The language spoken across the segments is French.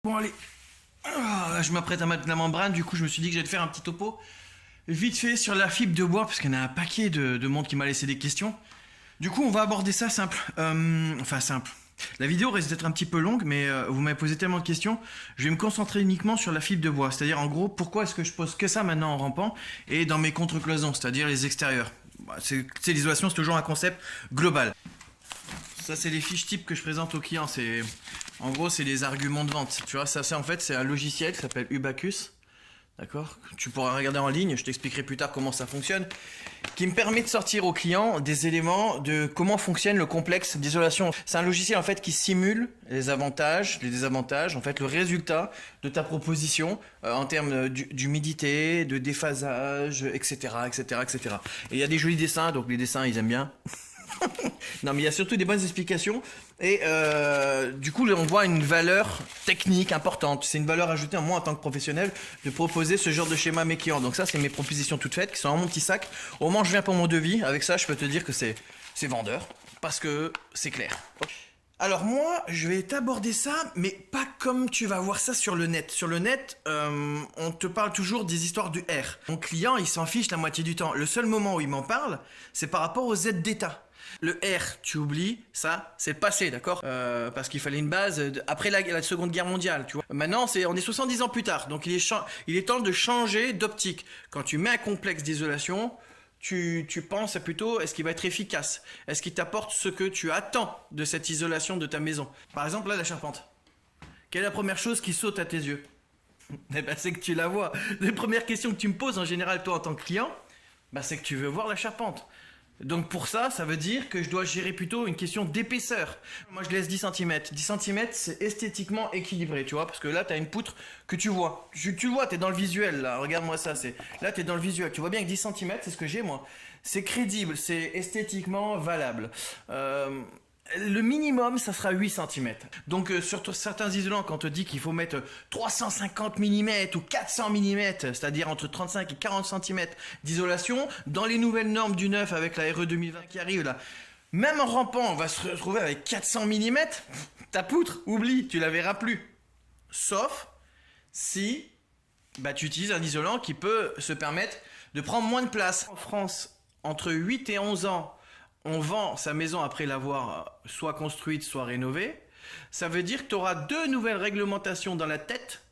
Bon allez, je m'apprête à mettre la membrane, du coup je me suis dit que j'allais te faire un petit topo vite fait sur la fibre de bois, parce qu'il y en a un paquet de monde qui m'a laissé des questions. Du coup on va aborder ça simple, enfin simple. La vidéo risque d'être un petit peu longue, mais vous m'avez posé tellement de questions, je vais me concentrer uniquement sur la fibre de bois. C'est-à-dire en gros, pourquoi est-ce que je pose que ça maintenant en rampant et dans mes contre-cloisons, c'est-à-dire les extérieurs. L'isolation, c'est toujours un concept global. Ça, c'est les fiches types que je présente aux clients. En gros, c'est les arguments de vente. Tu vois, ça en fait, c'est un logiciel qui s'appelle Ubacus. D'accord? Tu pourras regarder en ligne, je t'expliquerai plus tard comment ça fonctionne. Qui me permet de sortir aux clients des éléments de comment fonctionne le complexe d'isolation. C'est un logiciel en fait qui simule les avantages, les désavantages, en fait le résultat de ta proposition en termes d'humidité, de déphasage, etc., etc., etc. Et il y a des jolis dessins, donc les dessins ils aiment bien. Non, mais il y a surtout des bonnes explications et du coup on voit une valeur technique importante. C'est une valeur ajoutée en moi en tant que professionnel de proposer ce genre de schéma à mes clients. Donc ça, c'est mes propositions toutes faites qui sont dans mon petit sac. Au moment où je viens pour mon devis, avec ça je peux te dire que c'est vendeur parce que c'est clair. Alors moi, je vais t'aborder ça, mais pas comme tu vas voir ça sur le net. Sur le net, on te parle toujours des histoires du R. Mon client, il s'en fiche la moitié du temps. Le seul moment où il m'en parle, c'est par rapport aux aides d'État. Le R, tu oublies, ça, c'est le passé, d'accord? Parce qu'il fallait une base après la Seconde Guerre mondiale, tu vois. Maintenant, on est 70 ans plus tard, donc il est temps de changer d'optique. Quand tu mets un complexe d'isolation, tu penses plutôt, est-ce qu'il va être efficace? Est-ce qu'il t'apporte ce que tu attends de cette isolation de ta maison? Par exemple, là, la charpente. Quelle est la première chose qui saute à tes yeux? Eh ben, c'est que tu la vois. Les premières questions que tu me poses en général, toi, en tant que client, bah, c'est que tu veux voir la charpente. Donc pour ça, ça veut dire que je dois gérer plutôt une question d'épaisseur. Moi, je laisse 10 cm. 10 cm, c'est esthétiquement équilibré, tu vois, parce que là, tu as une poutre que tu vois. Tu le vois, tu es dans le visuel, là. Regarde-moi ça. Là, tu es dans le visuel. Tu vois bien que 10 cm, c'est ce que j'ai, moi. C'est crédible, c'est esthétiquement valable. Le minimum, ça sera 8 cm. Donc sur certains isolants, quand on te dit qu'il faut mettre 350 mm ou 400 mm, c'est-à-dire entre 35 et 40 cm d'isolation, dans les nouvelles normes du neuf avec la RE 2020 qui arrive là, même en rampant, on va se retrouver avec 400 mm, ta poutre, oublie, tu la verras plus. Sauf si tu utilises un isolant qui peut se permettre de prendre moins de place. En France, entre 8 et 11 ans, on vend sa maison après l'avoir soit construite, soit rénovée. Ça veut dire que tu auras deux nouvelles réglementations dans la tête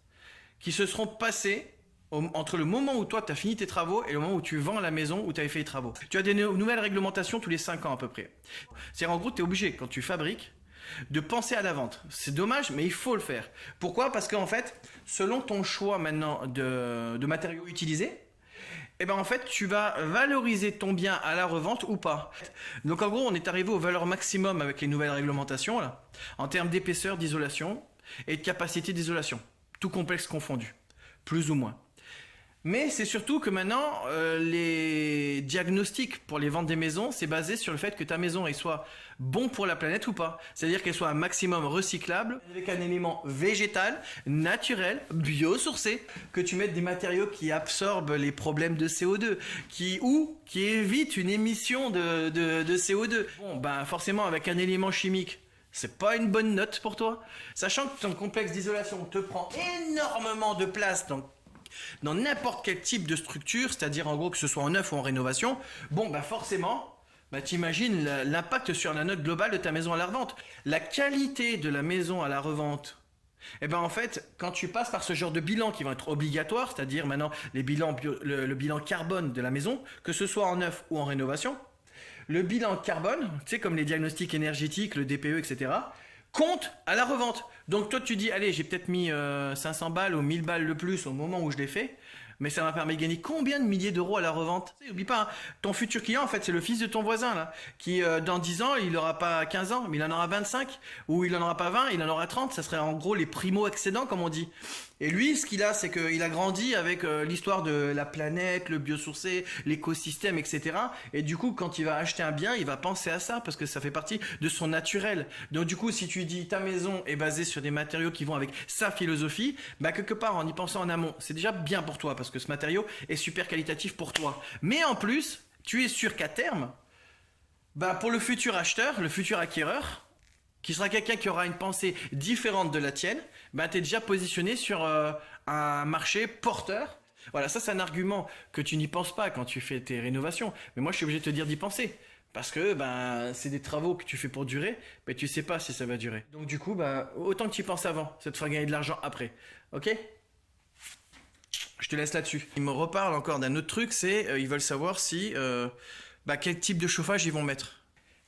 qui se seront passées entre le moment où toi tu as fini tes travaux et le moment où tu vends la maison où tu avais fait les travaux. Tu as des nouvelles réglementations tous les 5 ans à peu près. C'est-à-dire en gros, tu es obligé, quand tu fabriques, de penser à la vente. C'est dommage, mais il faut le faire. Pourquoi? Parce qu'en fait, selon ton choix maintenant de matériaux utilisés, eh ben en fait, tu vas valoriser ton bien à la revente ou pas. Donc en gros, on est arrivé aux valeurs maximum avec les nouvelles réglementations là, en termes d'épaisseur d'isolation et de capacité d'isolation, tout complexe confondu, plus ou moins. Mais c'est surtout que maintenant, les diagnostics pour les ventes des maisons, c'est basé sur le fait que ta maison elle soit bon pour la planète ou pas. C'est-à-dire qu'elle soit un maximum recyclable, avec un élément végétal, naturel, biosourcé, que tu mettes des matériaux qui absorbent les problèmes de CO2, qui évitent une émission de CO2. Bon, ben forcément, avec un élément chimique, c'est pas une bonne note pour toi. Sachant que ton complexe d'isolation te prend énormément de place dans n'importe quel type de structure, c'est-à-dire en gros que ce soit en neuf ou en rénovation, bon forcément, t'imagines l'impact sur la note globale de ta maison à la revente. La qualité de la maison à la revente, en fait, quand tu passes par ce genre de bilan qui va être obligatoire, c'est-à-dire maintenant le bilan carbone de la maison, que ce soit en neuf ou en rénovation, le bilan carbone, tu sais comme les diagnostics énergétiques, le DPE, etc., compte à la revente. Donc toi tu dis, allez, j'ai peut-être mis 500 balles ou 1000 balles de plus au moment où je l'ai fait, mais ça m'a permis de gagner combien de milliers d'euros à la revente? N'oublie pas, hein, ton futur client, en fait, c'est le fils de ton voisin, là, qui dans 10 ans, il n'aura pas 15 ans, mais il en aura 25, ou il n'en aura pas 20, il en aura 30, ça serait en gros les primo-excédents, comme on dit. Et lui, ce qu'il a, c'est qu'il a grandi avec l'histoire de la planète, le biosourcé, l'écosystème, etc. Et du coup, quand il va acheter un bien, il va penser à ça, parce que ça fait partie de son naturel. Donc du coup, si tu dis ta maison est basée sur des matériaux qui vont avec sa philosophie, quelque part, en y pensant en amont, c'est déjà bien pour toi, parce que ce matériau est super qualitatif pour toi. Mais en plus, tu es sûr qu'à terme, pour le futur acheteur, le futur acquéreur, qui sera quelqu'un qui aura une pensée différente de la tienne, bah, tu es déjà positionné sur un marché porteur. Voilà, ça c'est un argument que tu n'y penses pas quand tu fais tes rénovations. Mais moi je suis obligé de te dire d'y penser. Parce que ben, c'est des travaux que tu fais pour durer, mais tu sais pas si ça va durer. Donc du coup, ben, autant que tu y penses avant, ça te fera gagner de l'argent après. Ok? Je te laisse là-dessus. Ils me reparlent encore d'un autre truc, c'est ils veulent savoir si quel type de chauffage ils vont mettre.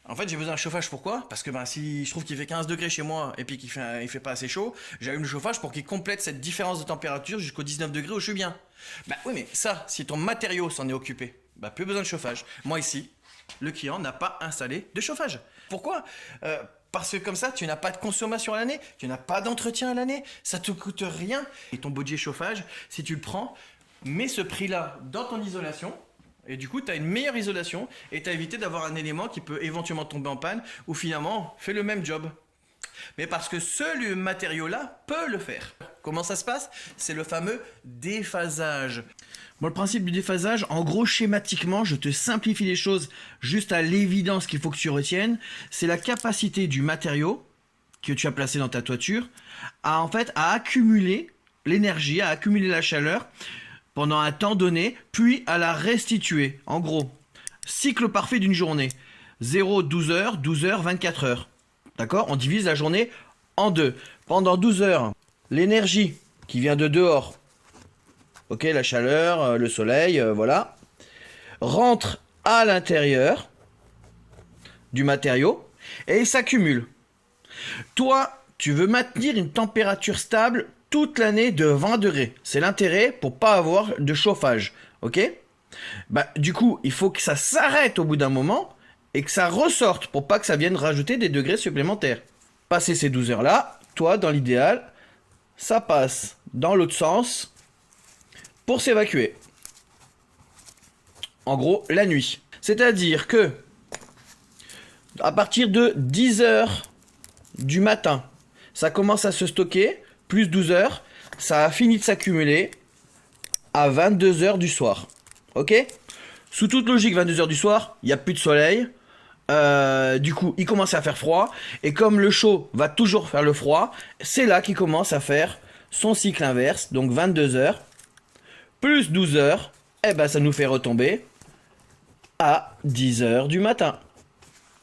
En fait, j'ai besoin d'un chauffage, pourquoi? Parce que ben, si je trouve qu'il fait 15 degrés chez moi et puis il fait pas assez chaud, j'allume le chauffage pour qu'il complète cette différence de température jusqu'aux 19 degrés où je suis bien. Bah oui, mais ça, si ton matériau s'en est occupé, bah plus besoin de chauffage. Moi ici, le client n'a pas installé de chauffage. Pourquoi? Parce que comme ça, tu n'as pas de consommation à l'année, tu n'as pas d'entretien à l'année, ça te coûte rien. Et ton budget chauffage, si tu le prends, mets ce prix-là dans ton isolation. Et du coup, tu as une meilleure isolation et tu as évité d'avoir un élément qui peut éventuellement tomber en panne ou finalement fait le même job. Mais parce que ce matériau-là peut le faire. Comment ça se passe? C'est le fameux déphasage. Bon, le principe du déphasage, en gros, schématiquement, je te simplifie les choses juste à l'évidence qu'il faut que tu retiennes. C'est la capacité du matériau que tu as placé dans ta toiture à accumuler l'énergie, à accumuler la chaleur pendant un temps donné, puis à la restituer. En gros, cycle parfait d'une journée. 0, 12 heures, 12 heures, 24 heures. D'accord? On divise la journée en deux. Pendant 12 heures, l'énergie qui vient de dehors, ok, la chaleur, le soleil, voilà, rentre à l'intérieur du matériau et il s'accumule. Toi, tu veux maintenir une température stable toute l'année de 20 degrés. C'est l'intérêt pour pas avoir de chauffage, ok? Bah, du coup, il faut que ça s'arrête au bout d'un moment et que ça ressorte pour pas que ça vienne rajouter des degrés supplémentaires. Passer ces 12 heures-là, toi, dans l'idéal, ça passe dans l'autre sens pour s'évacuer. En gros, la nuit. C'est-à-dire que à partir de 10 heures du matin, ça commence à se stocker, plus 12 heures, ça a fini de s'accumuler à 22 heures du soir. Ok? Sous toute logique, 22 heures du soir, il n'y a plus de soleil. Du coup, il commence à faire froid. Et comme le chaud va toujours faire le froid, c'est là qu'il commence à faire son cycle inverse. Donc 22 heures, plus 12 heures, et ben ça nous fait retomber à 10 heures du matin.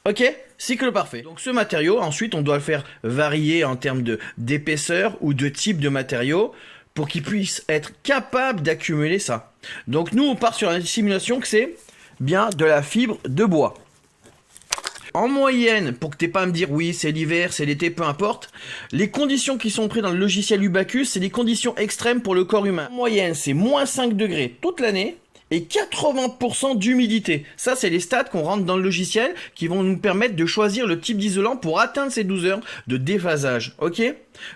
Ok? Cycle parfait. Donc ce matériau, ensuite, on doit le faire varier en termes d'épaisseur ou de type de matériau pour qu'il puisse être capable d'accumuler ça. Donc nous, on part sur une simulation que c'est bien de la fibre de bois. En moyenne, pour que tu n'aies pas à me dire oui, c'est l'hiver, c'est l'été, peu importe, les conditions qui sont prises dans le logiciel Ubacus, c'est des conditions extrêmes pour le corps humain. En moyenne, c'est moins 5 degrés toute l'année et 80% d'humidité. Ça, c'est les stats qu'on rentre dans le logiciel qui vont nous permettre de choisir le type d'isolant pour atteindre ces 12 heures de déphasage. Ok?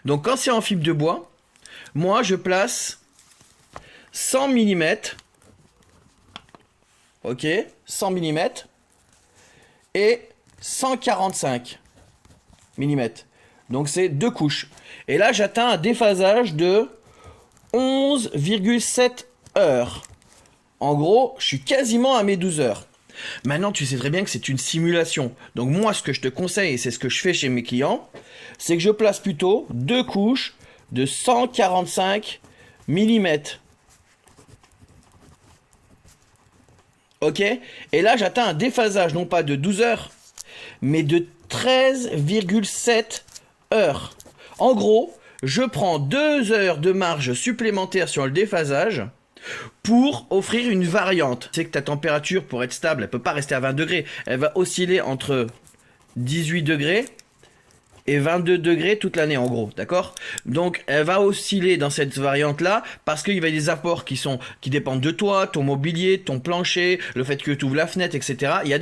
Donc, quand c'est en fibre de bois, moi, je place 100 mm. Ok? 100 mm. Et 145 mm. Donc, c'est 2 couches. Et là, j'atteins un déphasage de 11,7 heures. En gros, je suis quasiment à mes 12 heures. Maintenant, tu sais très bien que c'est une simulation. Donc moi, ce que je te conseille, et c'est ce que je fais chez mes clients, c'est que je place plutôt 2 couches de 145 mm. Ok? Et là, j'atteins un déphasage, non pas de 12 heures, mais de 13,7 heures. En gros, je prends 2 heures de marge supplémentaire sur le déphasage pour offrir une variante. Tu sais que ta température, pour être stable, elle peut pas rester à 20 degrés. Elle va osciller entre 18 degrés et 22 degrés toute l'année en gros, d'accord? Donc elle va osciller dans cette variante-là parce qu'il y a des apports qui dépendent de toi, ton mobilier, ton plancher, le fait que tu ouvres la fenêtre, etc. Il y a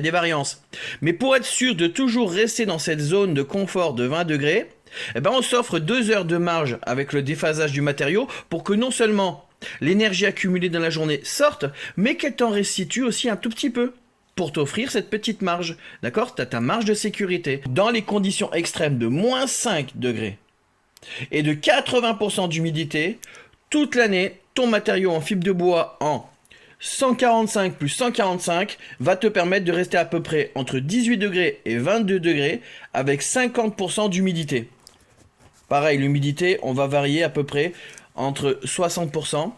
des variances. Mais pour être sûr de toujours rester dans cette zone de confort de 20 degrés, eh ben on s'offre 2 heures de marge avec le déphasage du matériau pour que non seulement l'énergie accumulée dans la journée sorte, mais qu'elle t'en restitue aussi un tout petit peu pour t'offrir cette petite marge. D'accord? Tu as ta marge de sécurité. Dans les conditions extrêmes de moins 5 degrés et de 80% d'humidité, toute l'année, ton matériau en fibre de bois en 145 plus 145 va te permettre de rester à peu près entre 18 degrés et 22 degrés avec 50% d'humidité. Pareil, l'humidité, on va varier à peu près entre 60%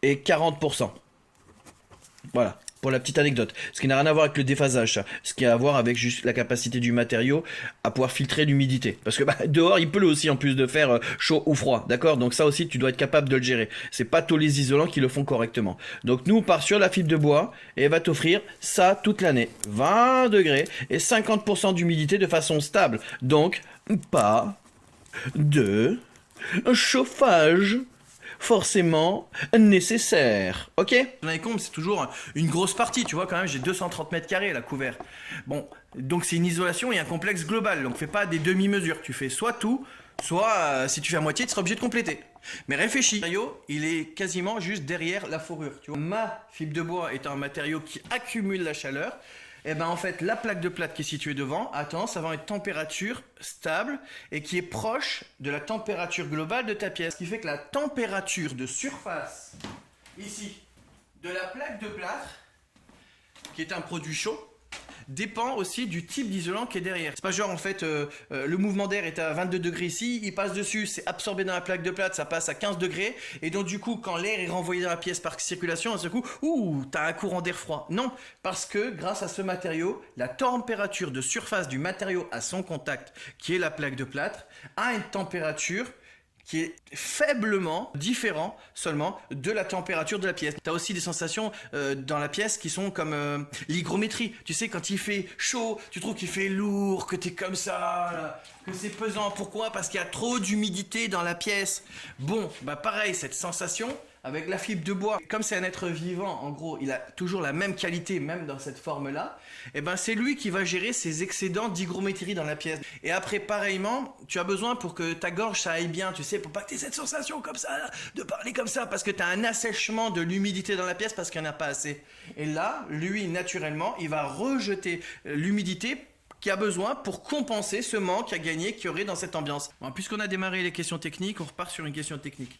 et 40%. Voilà, pour la petite anecdote. Ce qui n'a rien à voir avec le déphasage, ça. Ce qui a à voir avec juste la capacité du matériau à pouvoir filtrer l'humidité. Parce que dehors, il pleut aussi en plus de faire chaud ou froid, d'accord? Donc ça aussi, tu dois être capable de le gérer. C'est pas tous les isolants qui le font correctement. Donc nous, on part sur la fibre de bois et elle va t'offrir ça toute l'année. 20 degrés et 50% d'humidité de façon stable. Donc, pas de chauffage forcément nécessaire, ok? Dans les combes, c'est toujours une grosse partie, tu vois, quand même, j'ai 230 mètres carrés là, couvert. Bon, donc c'est une isolation et un complexe global, donc fais pas des demi-mesures, tu fais soit tout, soit si tu fais à moitié, tu seras obligé de compléter. Mais réfléchis, le matériau, il est quasiment juste derrière la fourrure, tu vois. Ma fibre de bois étant un matériau qui accumule la chaleur, et ben en fait la plaque de plâtre qui est située devant a tendance à avoir une température stable et qui est proche de la température globale de ta pièce. Ce qui fait que la température de surface ici de la plaque de plâtre, qui est un produit chaud, dépend aussi du type d'isolant qui est derrière. C'est pas genre en fait le mouvement d'air est à 22 degrés ici, il passe dessus, c'est absorbé dans la plaque de plâtre, ça passe à 15 degrés et donc du coup quand l'air est renvoyé dans la pièce par circulation, à ce coup, t'as un courant d'air froid. Non, parce que grâce à ce matériau, la température de surface du matériau à son contact, qui est la plaque de plâtre, a une température qui est faiblement différent seulement de la température de la pièce. Tu as aussi des sensations dans la pièce qui sont comme l'hygrométrie. Tu sais, quand il fait chaud, tu trouves qu'il fait lourd, que tu es comme ça, là, que c'est pesant. Pourquoi? Parce qu'il y a trop d'humidité dans la pièce. Bon, bah pareil, cette sensation avec la fibre de bois, comme c'est un être vivant, en gros, il a toujours la même qualité, même dans cette forme-là, et ben c'est lui qui va gérer ces excédents d'hygrométrie dans la pièce. Et après, pareillement, tu as besoin pour que ta gorge, ça aille bien, tu sais, pour pas que tu aies cette sensation comme ça, là, de parler comme ça, parce que tu as un assèchement de l'humidité dans la pièce parce qu'il n'y en a pas assez. Et là, lui, naturellement, il va rejeter l'humidité qui a besoin pour compenser ce manque à gagner qu'il y aurait dans cette ambiance. Bon, puisqu'on a démarré les questions techniques, on repart sur une question technique.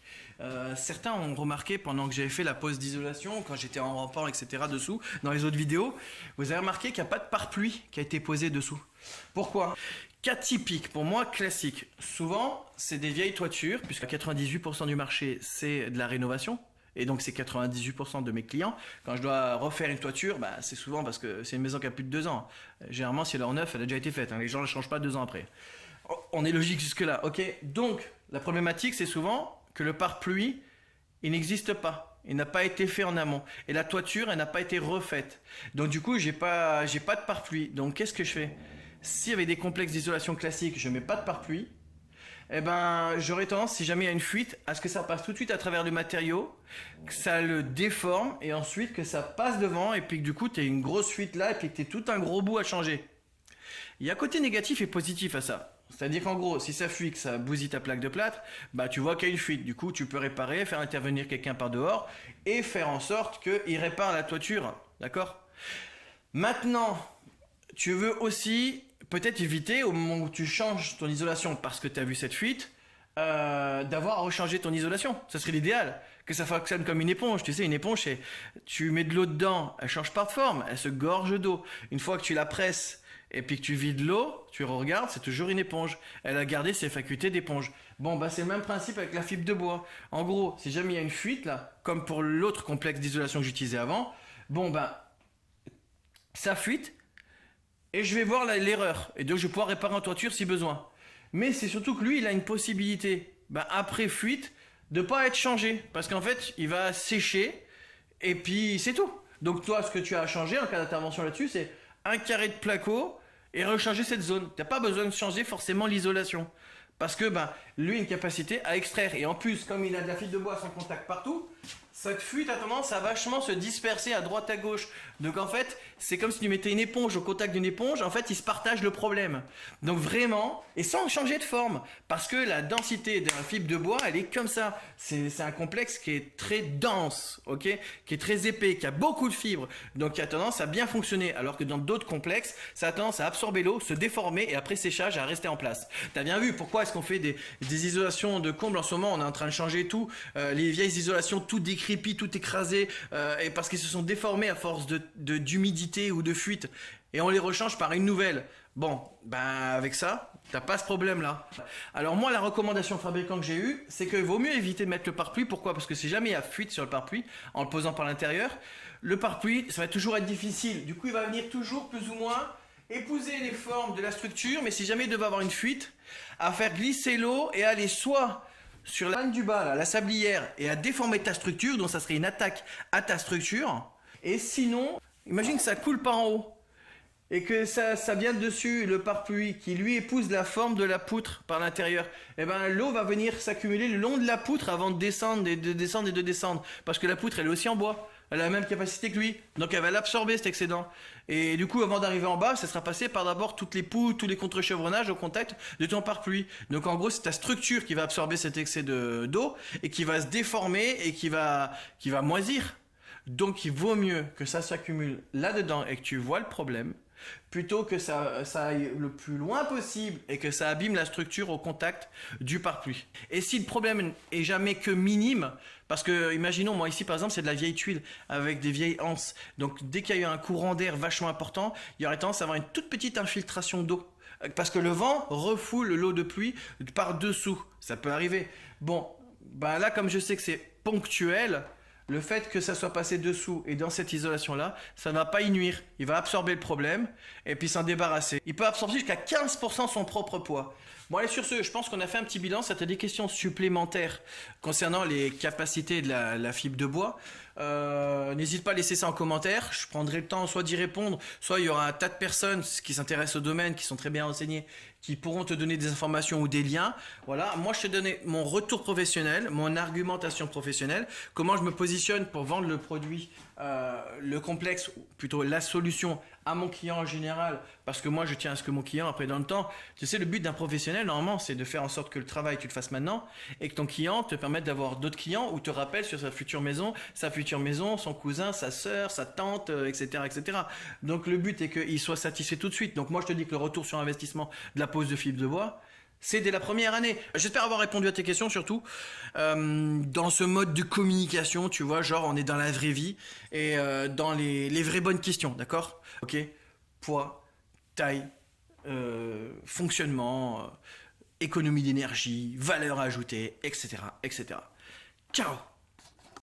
Certains ont remarqué pendant que j'avais fait la pause d'isolation, quand j'étais en rampant, etc. dessous, dans les autres vidéos, vous avez remarqué qu'il n'y a pas de pare-pluie qui a été posé dessous. Pourquoi? Cas typique, pour moi classique. Souvent, c'est des vieilles toitures, puisque 98% du marché, c'est de la rénovation. Et donc c'est 98% de mes clients. Quand je dois refaire une toiture, bah, c'est souvent parce que c'est une maison qui a plus de 2 ans. Généralement, si elle est en neuf, elle a déjà été faite. Hein. Les gens ne la changent pas 2 ans après. On est logique jusque-là, ok? Donc, la problématique, c'est souvent que le pare-pluie, il n'existe pas. Il n'a pas été fait en amont. Et la toiture, elle n'a pas été refaite. Donc du coup, j'ai pas de pare-pluie. Donc qu'est-ce que je fais? Si avec des complexes d'isolation classiques, je mets pas de pare-pluie, eh ben, j'aurais tendance, si jamais il y a une fuite, à ce que ça passe tout de suite à travers le matériau, que ça le déforme et ensuite que ça passe devant et puis que du coup tu as une grosse fuite là et puis que tu as tout un gros bout à changer. Il y a un côté négatif et positif à ça. C'est-à-dire qu'en gros, si ça fuit, que ça bousille ta plaque de plâtre, bah tu vois qu'il y a une fuite. Du coup, tu peux réparer, faire intervenir quelqu'un par dehors et faire en sorte qu'il répare la toiture. D'accord? Maintenant, tu veux aussi peut-être éviter au moment où tu changes ton isolation parce que tu as vu cette fuite, d'avoir à rechanger ton isolation. Ça serait l'idéal. Que ça fonctionne comme une éponge. Tu sais, une éponge, tu mets de l'eau dedans, elle change pas de forme, elle se gorge d'eau. Une fois que tu la presses et puis que tu vides l'eau, tu regardes, c'est toujours une éponge. Elle a gardé ses facultés d'éponge. Bon, bah c'est le même principe avec la fibre de bois. En gros, si jamais il y a une fuite, là, comme pour l'autre complexe d'isolation que j'utilisais avant, bon, bah, ça fuite, et je vais voir l'erreur. Et donc, je vais pouvoir réparer en toiture si besoin. Mais c'est surtout que lui, il a une possibilité, bah, après fuite, de ne pas être changé. Parce qu'en fait, il va sécher, et puis c'est tout. Donc toi, ce que tu as à changer en cas d'intervention là-dessus, c'est un carré de placo et rechanger cette zone. Tu n'as pas besoin de changer forcément l'isolation. Parce que bah, lui a une capacité à extraire. Et en plus, comme il a de la fibre de bois sans contact partout, cette fuite a tendance à vachement se disperser à droite à gauche. Donc en fait, c'est comme si tu mettais une éponge au contact d'une éponge, en fait, ils se partagent le problème. Donc vraiment, et sans changer de forme, parce que la densité de la fibre de bois, elle est comme ça. C'est un complexe qui est très dense, ok, qui est très épais, qui a beaucoup de fibres, donc qui a tendance à bien fonctionner. Alors que dans d'autres complexes, ça a tendance à absorber l'eau, se déformer et après séchage à rester en place. T'as bien vu pourquoi est-ce qu'on fait des isolations de combles en ce moment? On est en train de changer tout, les vieilles isolations, tout décrépit, tout écrasé, et parce qu'ils se sont déformés à force d'humidité ou de fuite, et on les rechange par une nouvelle. Bon, ben avec ça, T'as pas ce problème-là. Alors moi, la recommandation fabricant que j'ai eue, c'est qu'il vaut mieux éviter de mettre le pare-pluie. Pourquoi? Parce que si jamais il y a fuite sur le pare-pluie, en le posant par l'intérieur, le pare-pluie, ça va toujours être difficile. Du coup, il va venir toujours plus ou moins épouser les formes de la structure, mais si jamais il devait avoir une fuite, à faire glisser l'eau et aller soit sur la panne du bas, là, la sablière, et à déformer ta structure, donc ça serait une attaque à ta structure. Et sinon, imagine que ça coule par en haut. Et que ça vient dessus, le pare-pluie, qui lui épouse la forme de la poutre par l'intérieur, et ben l'eau va venir s'accumuler le long de la poutre avant de descendre et de descendre et de descendre. Parce que la poutre, elle est aussi en bois. Elle a la même capacité que lui. Donc elle va l'absorber, cet excédent. Et du coup, avant d'arriver en bas, ça sera passé par d'abord toutes les poutres, tous les contre-chevronnages au contact de ton pare-pluie. Donc en gros, c'est ta structure qui va absorber cet excès d'eau et qui va se déformer et qui va moisir. Donc il vaut mieux que ça s'accumule là-dedans et que tu vois le problème, plutôt que ça aille le plus loin possible et que ça abîme la structure au contact du pare-pluie. Et si le problème est jamais que minime, parce que imaginons, moi ici par exemple, c'est de la vieille tuile avec des vieilles anses, donc dès qu'il y a eu un courant d'air vachement important, il y aurait tendance à avoir une toute petite infiltration d'eau. Parce que le vent refoule l'eau de pluie par dessous, ça peut arriver. Bon, ben là comme je sais que c'est ponctuel, le fait que ça soit passé dessous et dans cette isolation-là, ça ne va pas y nuire. Il va absorber le problème et puis s'en débarrasser. Il peut absorber jusqu'à 15% son propre poids. Bon allez, sur ce, je pense qu'on a fait un petit bilan. Ça t'a des questions supplémentaires concernant les capacités de la fibre de bois. N'hésite pas à laisser ça en commentaire. Je prendrai le temps soit d'y répondre, soit il y aura un tas de personnes qui s'intéressent au domaine, qui sont très bien renseignées, qui pourront te donner des informations ou des liens. Voilà, moi je te donnais mon retour professionnel, mon argumentation professionnelle, comment je me positionne pour vendre le produit, le complexe, ou plutôt la solution à mon client en général, parce que moi je tiens à ce que mon client, après dans le temps, tu sais, le but d'un professionnel normalement c'est de faire en sorte que le travail tu le fasses maintenant et que ton client te permette d'avoir d'autres clients ou te rappelle sur sa future maison, son cousin, sa sœur, sa tante, etc., etc. Donc le but est qu'il soit satisfait tout de suite. Donc moi je te dis que le retour sur investissement de la pose de fibre de bois, c'est dès la première année. J'espère avoir répondu à tes questions surtout. Dans ce mode de communication, tu vois, genre on est dans la vraie vie et dans les vraies bonnes questions, d'accord? Ok, poids, taille, fonctionnement, économie d'énergie, valeur ajoutée, etc., etc. Ciao!